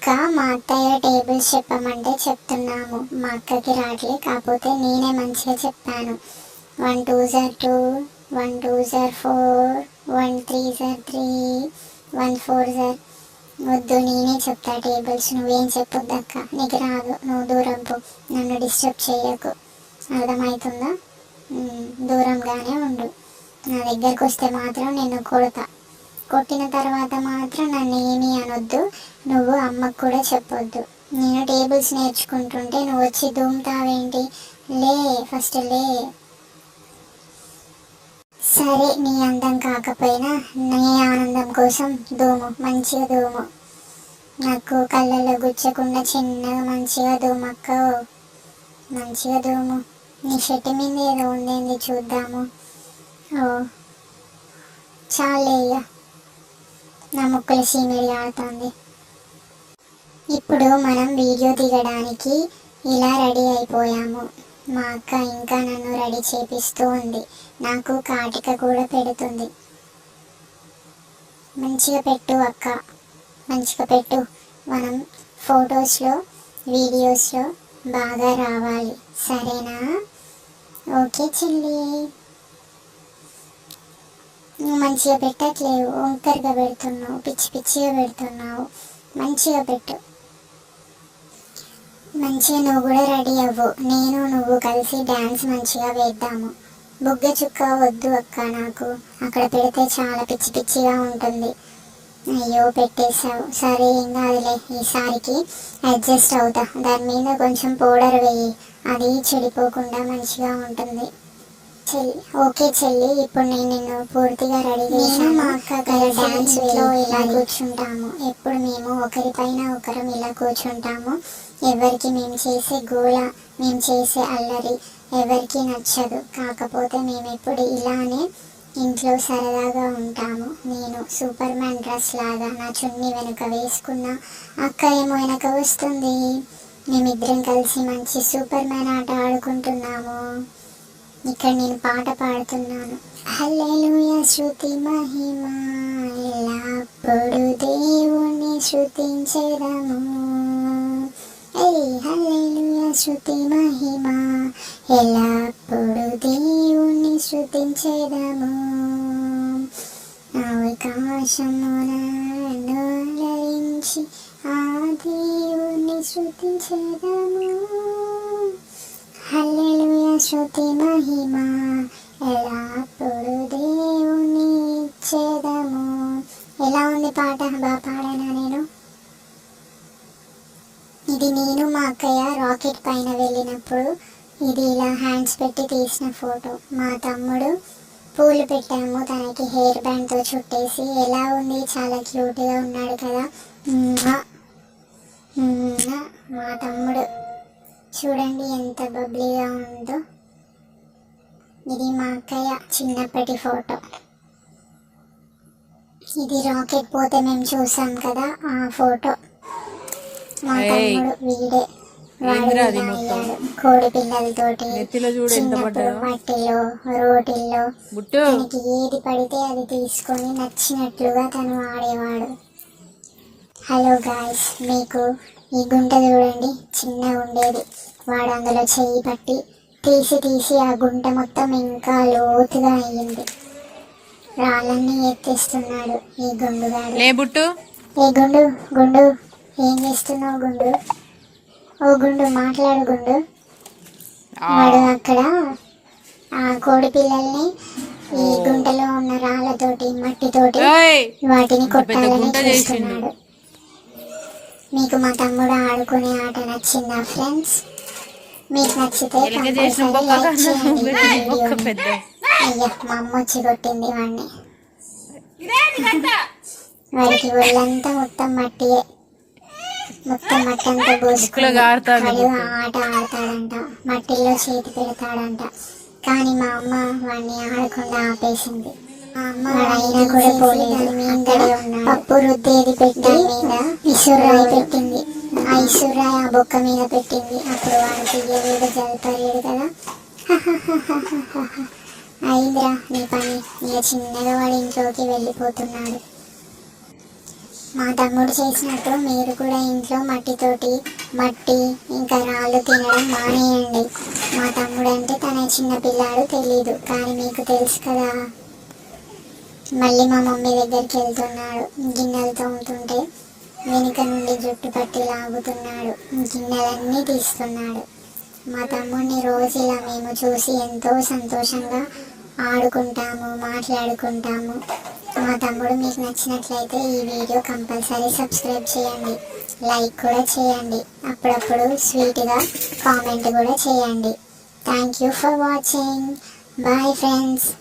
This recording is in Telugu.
అక్క మా అత్తయ్య టేబుల్స్ చెప్పమంటే చెప్తున్నాము. మా అక్కకి రాట్లే, కాకపోతే నేనే మంచిగా చెప్పాను. 1 2 2, 1 2 4, 1 3 3, 1 4 వద్దు, నేనే చెప్తా టేబుల్స్. నువ్వేం చెప్పొద్దు అక్క, నీకు రాదు, నువ్వు దూరం పో, నన్ను డిస్టర్బ్ చేయకు. అర్థమవుతుందా? దూరంగానే ఉండు. నా దగ్గరకు వస్తే మాత్రం నేను కొడతా. కొట్టిన తర్వాత మాత్రం నన్ను ఏమీ అనొద్దు. నువ్వు అమ్మకు కూడా చెప్పొద్దు. నేను టేబుల్స్ నేర్చుకుంటుంటే నువ్వు వచ్చి దూముతావేంటి? లే, ఫస్ట్ లే. సరే, నీ అందం కాకపోయినా నీ ఆనందం కోసం దూము, మంచిగా దూము. నాకు కళ్ళల్లో గుచ్చకుండా చిన్నగా మంచిగా దూమక్క, మంచిగా దూము. నీ షర్ట్ మీద ఏదో ఉందేంది చూద్దాము. ఓ చాలే, ఇక నా ముక్కల సీమెడి ఆడుతుంది. ఇప్పుడు మనం వీడియో దిగడానికి ఇలా రెడీ అయిపోయాము. మా అక్క ఇంకా నన్ను రెడీ చేపిస్తూ ఉంది. నాకు కాటిక కూడా పెడుతుంది. మంచిగా పెట్టు అక్క, మంచిగా పెట్టు. మనం ఫొటోస్లో వీడియోస్లో బాగా రావాలి, సరేనా? ఓకే చెల్లి. నువ్వు మంచిగా పెట్టట్లేవు, వంకరగా పెడుతున్నావు, పిచ్చి పిచ్చిగా పెడుతున్నావు. మంచిగా పెట్టు. మంచిగా నువ్వు కూడా రెడీ అవ్వు. నేను నువ్వు కలిసి డ్యాన్స్ మంచిగా వేద్దాము. బుగ్గ చుక్క వద్దు అక్క, నాకు అక్కడ పెడితే చాలా పిచ్చి పిచ్చిగా ఉంటుంది. అయ్యో పెట్టేశావు. సరే, ఏం కాదులే, ఈసారికి అడ్జస్ట్ అవుతా. దాని మీద కొంచెం పౌడర్ వేయి, అది చెడిపోకుండా మంచిగా ఉంటుంది. ఓకే చెల్లి, ఇప్పుడు నేను నిన్ను పూర్తిగా రెడీ చేశాను. మా అక్క డ్యాన్స్లో ఇలా కూర్చుంటాము. ఎప్పుడు మేము ఒకరిపైన ఒకరం ఇలా కూర్చుంటాము. ఎవరికి మేము చేసే గోల, మేము చేసే అల్లరి ఎవరికి నచ్చదు. కాకపోతే మేము ఎప్పుడు ఇలానే ఇంట్లో సరదాగా ఉంటాము. నేను సూపర్ మ్యాన్ డ్రెస్ లాగా నా చున్నీ వెనుక వేసుకున్న, అక్క ఏమో వెనక వస్తుంది. మేమిద్దరం కలిసి మంచి సూపర్ మ్యాన్ ఆట ఆడుకుంటున్నాము. ఇక్కడ నేను పాట పాడుతున్నాను. హల్లెలూయా స్తుతి మహిమ ఎల్లప్పుడు దేవుని స్తుతించెదము. హల్లెలూయా స్తుతి మహిమ ఎల్లప్పుడు దేవుని స్తుతించెదము. ఆకాశములను అలరించి ఆ దేవుని స్తుతించెదము. హల్లెలూయా స్తుతి మహిమ ఎల్లప్పుడు దేవుని ఇచ్చేదము. ఎలా ఉంది పాట? బాగా పాడానా నేను? ఇది నేను మా అక్కయ్య రాకెట్ పైన వెళ్ళినప్పుడు ఇది ఇలా హ్యాండ్స్ పెట్టి తీసిన ఫోటో. మా తమ్ముడు పూలు పెట్టాము తనకి హెయిర్ బ్యాండ్తో చుట్టేసి. ఎలా ఉంది? చాలా క్యూట్గా ఉన్నాడు కదా. మా తమ్ముడు చూడండి ఎంత బబ్లీగా ఉందో. ఇది మా అక్కయ్య చిన్నప్పటి ఫోటో. ఇది రాకెట్ పోతే మేము చూసాం కదా, ఆ ఫోటో. మా తమ్ముడు వీడే, కోడి పిల్లలతోటి చిన్నప్పుడు మట్టిలో రోటిల్లో తనకి ఏది పడితే అది తీసుకొని నచ్చినట్లుగా తను ఆడేవాడు. హలో గాయ్స్, మీకు ఈ గుంట చూడండి, చిన్నగా ఉండేది. వాడు అందులో చెయ్యి పట్టి తీసి ఆ గుంట మొత్తం ఇంకా లోతుగా అయ్యింది. రాళ్ళన్నీ ఎత్తేస్తున్నాడు ఈ గుండుగాడు. ఏ గుండు గుండు, ఏం చేస్తున్నావు గుండు? ఓ గుండు, మాట్లాడు గుండు. వాడు అక్కడ ఆ కోడి పిల్లల్ని ఈ గుంటలో ఉన్న రాళ్ళతోటి మట్టితోటి వాటిని కొట్టాలని చూస్తున్నాడు. మీకు మా తమ్ముడు ఆడుకునే ఆట నచ్చిందా ఫ్రెండ్స్? మీకు నచ్చితే అయ్యా, మా అమ్మ వచ్చి కొట్టింది వాడిని. వాడికి ఒళ్ళంతా మొత్తం మట్టియే, మొత్తం మట్టి అంతా పోసుకుని ఆట ఆడతాడంట, మట్టిలో చేతి పెడతాడంట. కానీ మా అమ్మ వాడిని ఆడకుండా ఆపేసింది. అయినా కూడా పోలేదు. పప్పు రుద్దేది పెట్టి మీద ఇసురాయి పెట్టింది. ఆ ఇసురాయి ఆ బొక్క మీద పెట్టింది. అప్పుడు వాడు తీయలేదు, జల్పరేడు కదా. అయిందిరా నీ పని. ఇక చిన్నగా వాడి ఇంట్లోకి వెళ్ళిపోతున్నాడు. మా తమ్ముడు చేసినట్టు మీరు కూడా ఇంట్లో మట్టి ఇంకా రాళ్ళు తినడం మానేయండి. మా తమ్ముడు అంటే తన చిన్న పిల్లాడు తెలీదు, కానీ మీకు తెలుసు కదా. మళ్ళీ మా మమ్మీ దగ్గరికి వెళ్తున్నాడు. గిన్నెలు తోముతుంటే వెనుక నుండి జుట్టు పట్టి లాగుతున్నాడు, గిన్నెలన్నీ తీస్తున్నాడు. మా తమ్ముడిని రోజు ఇలా మేము చూసి ఎంతో సంతోషంగా ఆడుకుంటాము, మాట్లాడుకుంటాము. మా తమ్ముడు మీకు నచ్చినట్లయితే ఈ వీడియో కంపల్సరీ సబ్స్క్రైబ్ చేయండి, లైక్ కూడా చేయండి, అప్పుడప్పుడు స్వీట్గా కామెంట్ కూడా చేయండి. Thank you for watching. Bye friends.